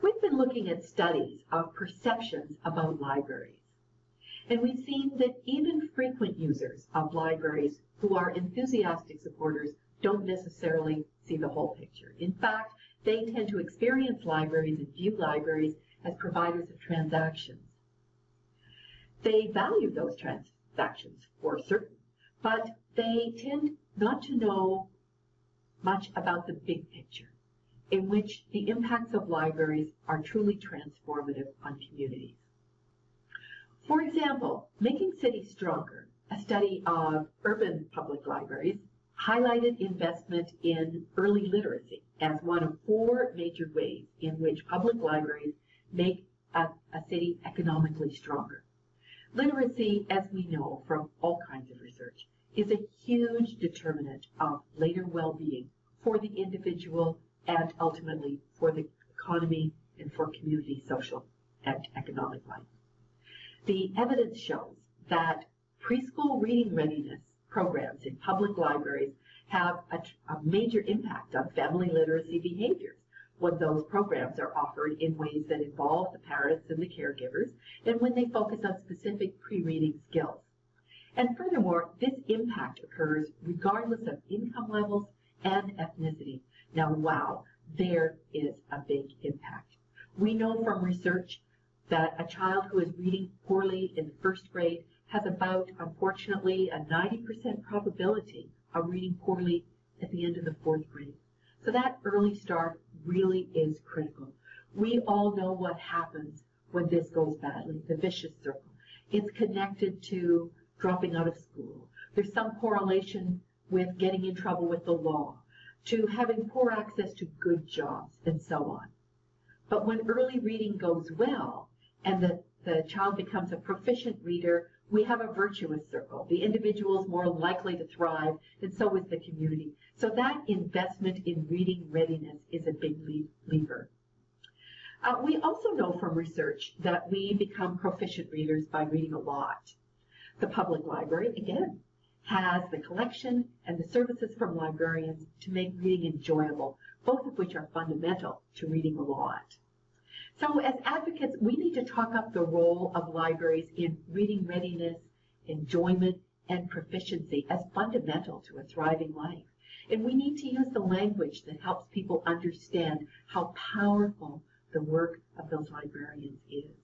We've been looking at studies of perceptions about libraries, and we've seen that even frequent users of libraries who are enthusiastic supporters don't necessarily see the whole picture. In fact, they tend to experience libraries and view libraries as providers of transactions. They value those transactions for certain, but they tend not to know much about the big picture, in which the impacts of libraries are truly transformative on communities. For example, Making Cities Stronger, a study of urban public libraries, highlighted investment in early literacy as one of 4 major ways in which public libraries make a city economically stronger. Literacy, as we know from all kinds of research, is a huge determinant of later well-being for the individual and ultimately for the economy and for community social and economic life. The evidence shows that preschool reading readiness programs in public libraries have a major impact on family literacy behaviors when those programs are offered in ways that involve the parents and the caregivers, and when they focus on specific pre-reading skills. And furthermore, this impact occurs regardless of income levels and ethnicity. Now, wow, there is a big impact. We know from research that a child who is reading poorly in the 1st grade has about, unfortunately, a 90% probability of reading poorly at the end of the 4th grade. So that early start really is critical. We all know what happens when this goes badly, the vicious circle. It's connected to dropping out of school. There's some correlation with getting in trouble with the law, to having poor access to good jobs, and so on. But when early reading goes well, and the child becomes a proficient reader, we have a virtuous circle. The individual is more likely to thrive, and so is the community. So that investment in reading readiness is a big lever. We also know from research that we become proficient readers by reading a lot. The public library, again, has the collection and the services from librarians to make reading enjoyable, both of which are fundamental to reading a lot. So as advocates, we need to talk up the role of libraries in reading readiness, enjoyment, and proficiency as fundamental to a thriving life. And we need to use the language that helps people understand how powerful the work of those librarians is.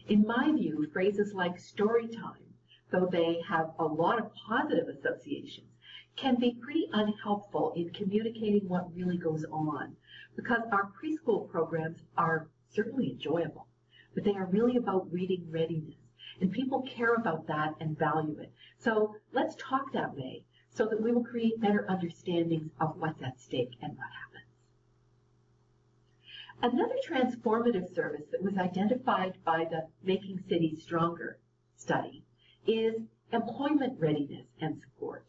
In my view, phrases like story time, though they have a lot of positive associations, can be pretty unhelpful in communicating what really goes on, because our preschool programs are certainly enjoyable, but they are really about reading readiness, and people care about that and value it. So let's talk that way so that we will create better understandings of what's at stake and what happens. Another transformative service that was identified by the Making Cities Stronger study is employment readiness and support.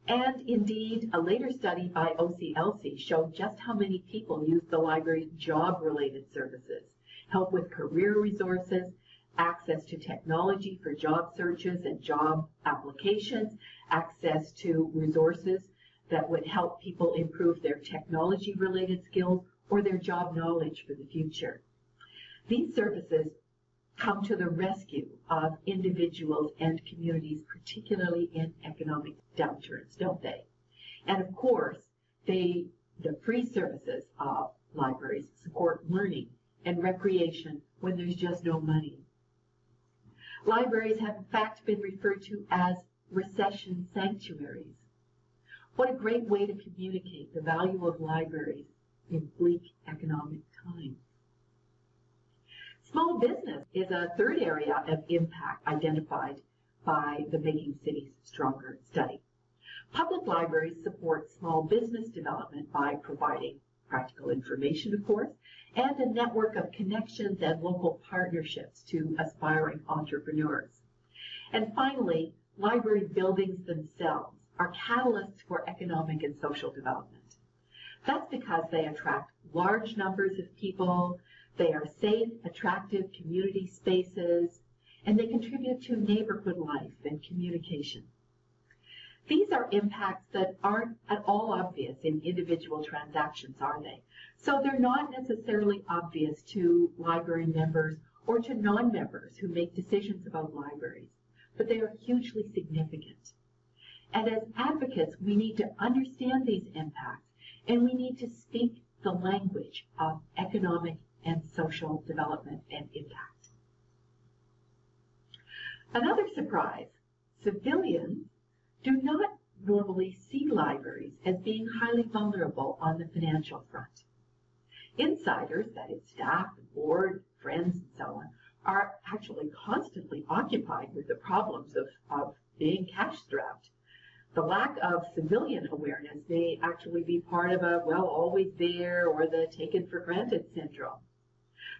And indeed, a later study by OCLC showed just how many people use the library's job-related services, help with career resources, access to technology for job searches and job applications, access to resources that would help people improve their technology-related skills or their job knowledge for the future. These services come to the rescue of individuals and communities, particularly in economic downturns, don't they? And of course, the free services of libraries support learning and recreation when there's just no money. Libraries have in fact been referred to as recession sanctuaries. What a great way to communicate the value of libraries in bleak economic times. Small business is a third area of impact identified by the Making Cities Stronger study. Public libraries support small business development by providing practical information, of course, and a network of connections and local partnerships to aspiring entrepreneurs. And finally, library buildings themselves are catalysts for economic and social development. That's because they attract large numbers of people, they are safe, attractive community spaces, and they contribute to neighborhood life and communication. These are impacts that aren't at all obvious in individual transactions, are they? So they're not necessarily obvious to library members or to non-members who make decisions about libraries, but they are hugely significant. And as advocates, we need to understand these impacts, and we need to speak the language of economic and social development and impact. Another surprise, civilians do not normally see libraries as being highly vulnerable on the financial front. Insiders, that is staff, board, friends, and so on, are actually constantly occupied with the problems of being cash-strapped. The lack of civilian awareness may actually be part of a, well, always there, or the taken for granted syndrome.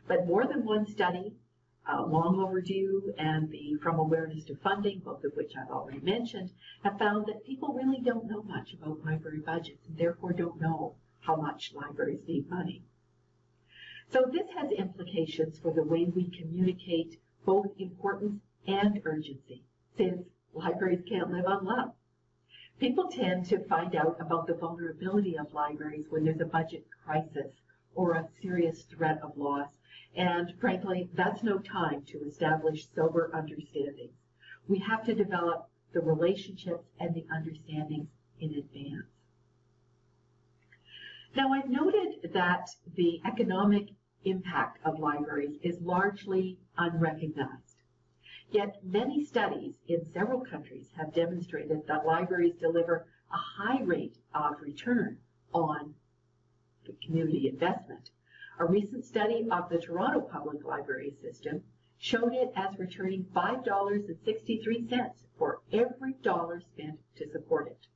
But more than one study, long overdue, and the From Awareness to Funding, both of which I've already mentioned, have found that people really don't know much about library budgets and therefore don't know how much libraries need money. So this has implications for the way we communicate both importance and urgency, since libraries can't live on love. People tend to find out about the vulnerability of libraries when there's a budget crisis or a serious threat of loss, and frankly, that's no time to establish sober understandings. We have to develop the relationships and the understandings in advance. Now, I've noted that the economic impact of libraries is largely unrecognized. Yet many studies in several countries have demonstrated that libraries deliver a high rate of return on the community investment. A recent study of the Toronto Public Library system showed it as returning $5.63 for every dollar spent to support it.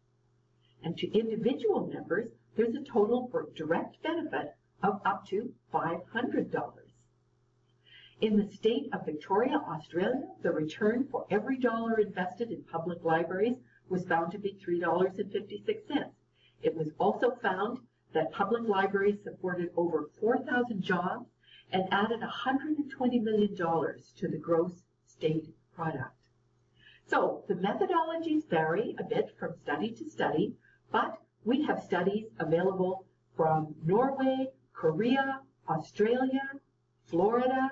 And to individual members, there's a total direct benefit of up to $500. In the state of Victoria, Australia, the return for every dollar invested in public libraries was found to be $3.56. It was also found that public libraries supported over 4,000 jobs and added $120 million to the gross state product. So the methodologies vary a bit from study to study, but we have studies available from Norway, Korea, Australia, Florida,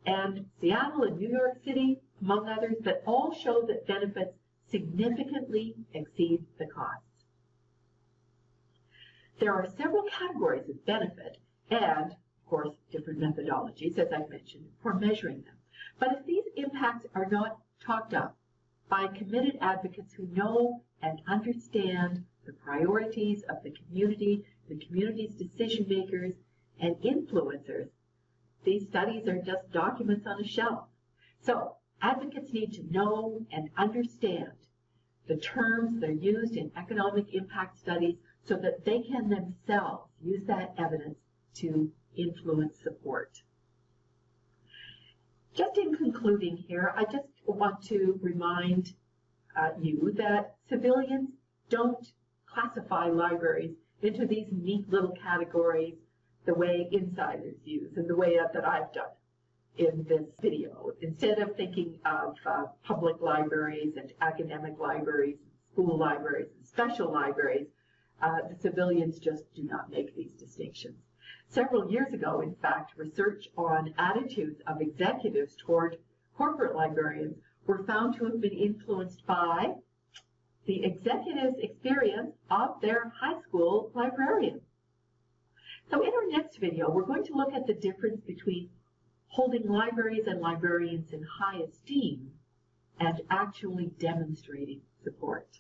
and Seattle and New York City, among others, that all show that benefits significantly exceed the costs. There are several categories of benefit and, of course, different methodologies, as I mentioned, for measuring them. But if these impacts are not talked up by committed advocates who know and understand the priorities of the community's decision makers and influencers, these studies are just documents on a shelf. So advocates need to know and understand the terms that are used in economic impact studies so that they can themselves use that evidence to influence support. Just in concluding here, I just want to remind you that civilians don't classify libraries into these neat little categories the way insiders use and the way that I've done in this video. Instead of thinking of public libraries and academic libraries, school libraries, and special libraries, the civilians just do not make these distinctions. Several years ago, in fact, research on attitudes of executives toward corporate librarians were found to have been influenced by the executive's experience of their high school librarian. So in our next video, we're going to look at the difference between holding libraries and librarians in high esteem and actually demonstrating support.